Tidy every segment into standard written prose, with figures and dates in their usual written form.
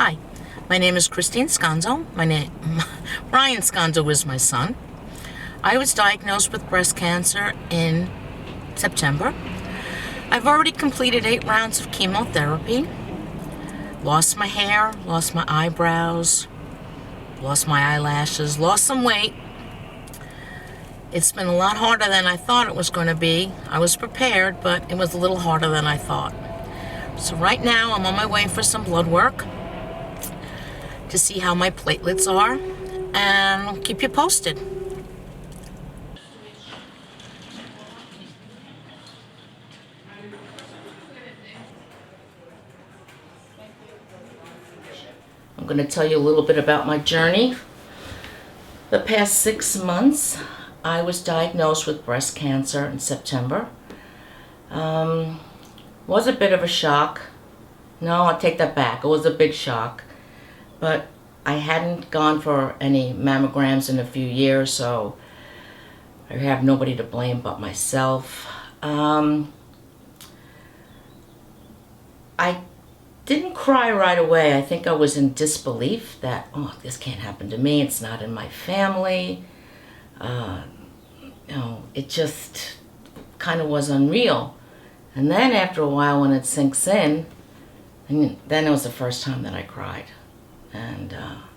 Hi, my name is Christine Sconzo. Ryan Sconzo is my son. I was diagnosed with breast cancer in September. I've already completed 8 rounds of chemotherapy, lost my hair, lost my eyebrows, lost my eyelashes, lost some weight. It's been a lot harder than I thought it was going to be. I was prepared, but it was a little harder than I thought. So right now I'm on my way for some blood work to see how my platelets are, and I'll keep you posted. I'm going to tell you a little bit about my journey. The past 6 months, I was diagnosed with breast cancer in September. Was a bit of a shock. No, I'll take that back. It was a big shock. But I hadn't gone for any mammograms in a few years, so I have nobody to blame but myself. I didn't cry right away. I think I was in disbelief that, oh, this can't happen to me. It's not in my family. It just kind of was unreal. And then after a while, when it sinks in, and then it was the first time that I cried. And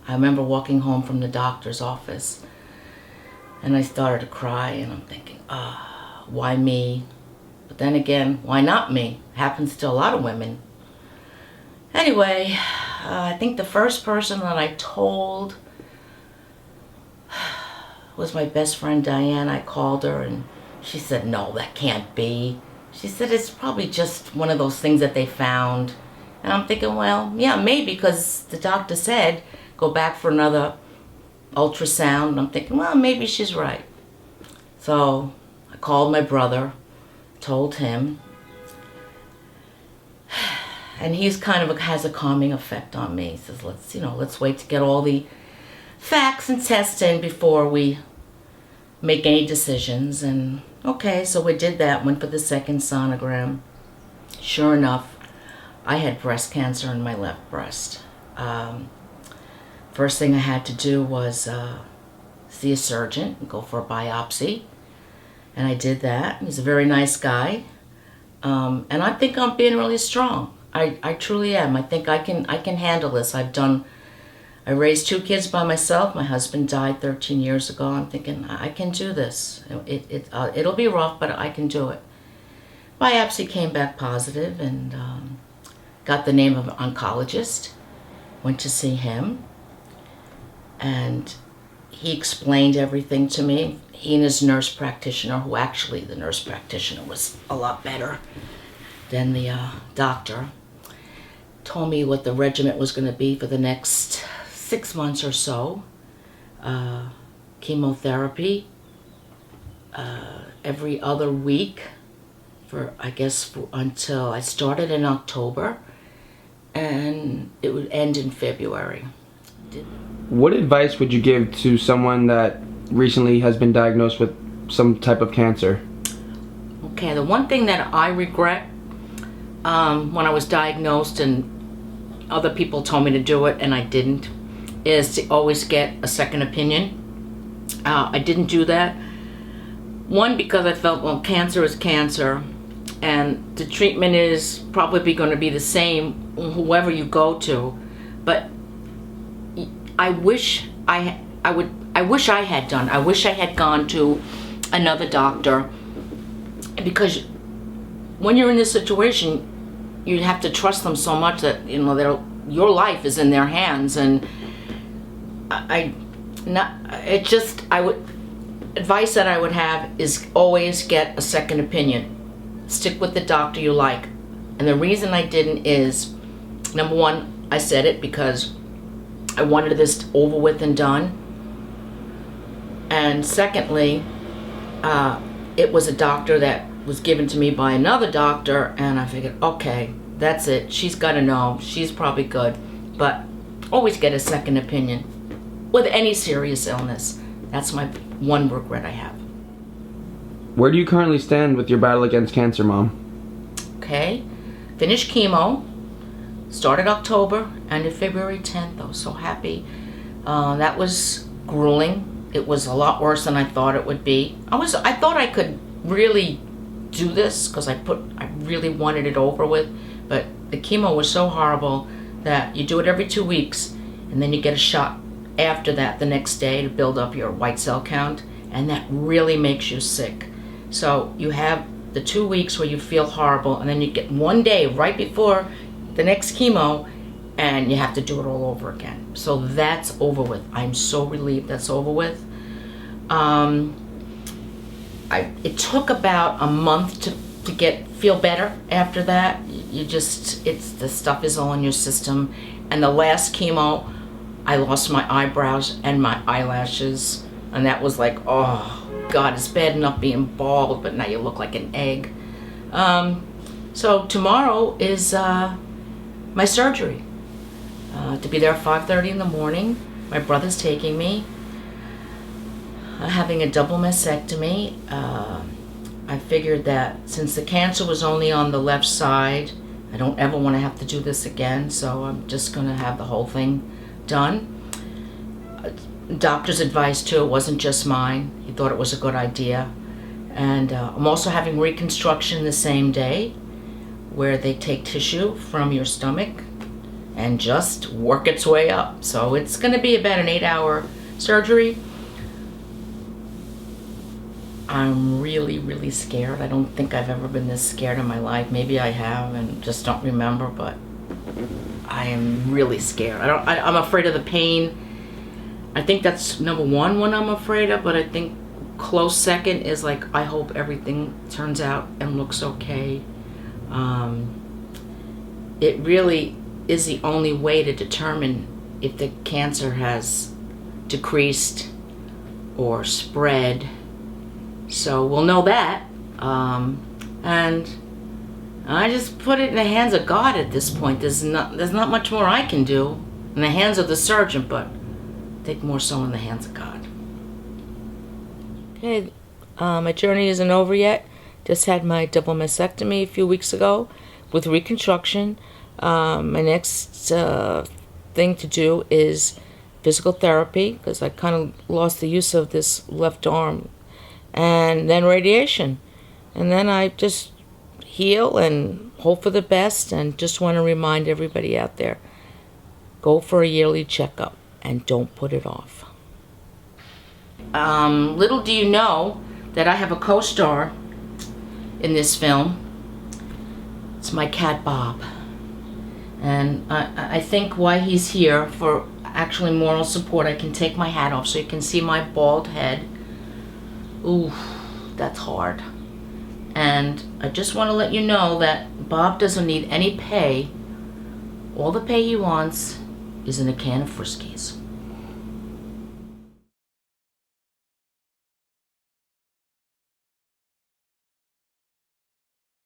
I remember walking home from the doctor's office, and I started to cry, and I'm thinking, why me? But then again, why not me? It happens to a lot of women. Anyway, I think the first person that I told was my best friend Diane. I called her, and she said, no, that can't be. She said, it's probably just one of those things that they found. And I'm thinking, well, yeah, maybe, because the doctor said, go back for another ultrasound. And I'm thinking, well, maybe she's right. So I called my brother, told him, and he's kind of has a calming effect on me. He says, let's wait to get all the facts and tests in before we make any decisions. And okay, so we did that, went for the second sonogram. Sure enough, I had breast cancer in my left breast. First thing I had to do was see a surgeon and go for a biopsy. And I did that. He's a very nice guy. And I think I'm being really strong. I truly am. I think I can handle this. I raised 2 kids by myself. My husband died 13 years ago. I'm thinking, I can do this. It'll be rough, but I can do it. Biopsy came back positive, and got the name of an oncologist. Went to see him, and he explained everything to me. He and his nurse practitioner, who actually the nurse practitioner was a lot better than the doctor, told me what the regimen was going to be for the next 6 months or so. Chemotherapy every other week until I started in October, and it would end in February. What advice would you give to someone that recently has been diagnosed with some type of cancer? Okay, the one thing that I regret when I was diagnosed and other people told me to do it and I didn't, is to always get a second opinion. I didn't do that. One, because I felt, well, cancer is cancer, and the treatment is probably going to be the same whoever you go to. But I wish I had gone to another doctor, because when you're in this situation, you have to trust them so much that your life is in their hands. And advice that I would have is always get a second opinion. Stick with the doctor you like. And the reason I didn't is, number one, I said it because I wanted this over with and done. And secondly, it was a doctor that was given to me by another doctor, and I figured, okay, that's it. She's got to know. She's probably good. But always get a second opinion with any serious illness. That's my one regret I have. Where do you currently stand with your battle against cancer, Mom? Okay, finished chemo. started October, ended February 10th. I was so happy. That was grueling. It was a lot worse than I thought it would be. I thought I could really do this because I really wanted it over with, but the chemo was so horrible that you do it every 2 weeks, and then you get a shot after that the next day to build up your white cell count, and that really makes you sick. So you have the 2 weeks where you feel horrible, and then you get 1 day right before the next chemo, and you have to do it all over again. So that's over with. I'm so relieved that's over with. It took about a month to feel better after that. The stuff is all in your system. And the last chemo, I lost my eyebrows and my eyelashes, and that was like, oh God, it's bad enough being bald, but now you look like an egg. So tomorrow is my surgery. To be there at 5:30 in the morning. My brother's taking me. Having a double mastectomy. I figured that since the cancer was only on the left side, I don't ever want to have to do this again, so I'm just going to have the whole thing done. Doctor's advice too, it wasn't just mine. He thought it was a good idea. And I'm also having reconstruction the same day, where they take tissue from your stomach and just work its way up. So it's going to be about an 8-hour surgery. I'm really, really scared. I don't think I've ever been this scared in my life. Maybe I have and just don't remember, but I am really scared. I'm afraid of the pain. I think that's number one I'm afraid of, but I think close second is like, I hope everything turns out and looks okay. It really is the only way to determine if the cancer has decreased or spread. So we'll know that. And I just put it in the hands of God at this point. There's not much more I can do in the hands of the surgeon, but I think more so in the hands of God. Okay, my journey isn't over yet. Just had my double mastectomy a few weeks ago with reconstruction. My next thing to do is physical therapy, because I kind of lost the use of this left arm, and then radiation. And then I just heal and hope for the best, and just want to remind everybody out there, go for a yearly checkup and don't put it off. Little do you know that I have a co-star in this film. It's my cat Bob. And I think why he's here, for actually moral support. I can take my hat off so you can see my bald head. Ooh, that's hard. And I just want to let you know that Bob doesn't need any pay. All the pay he wants is in a can of Friskies.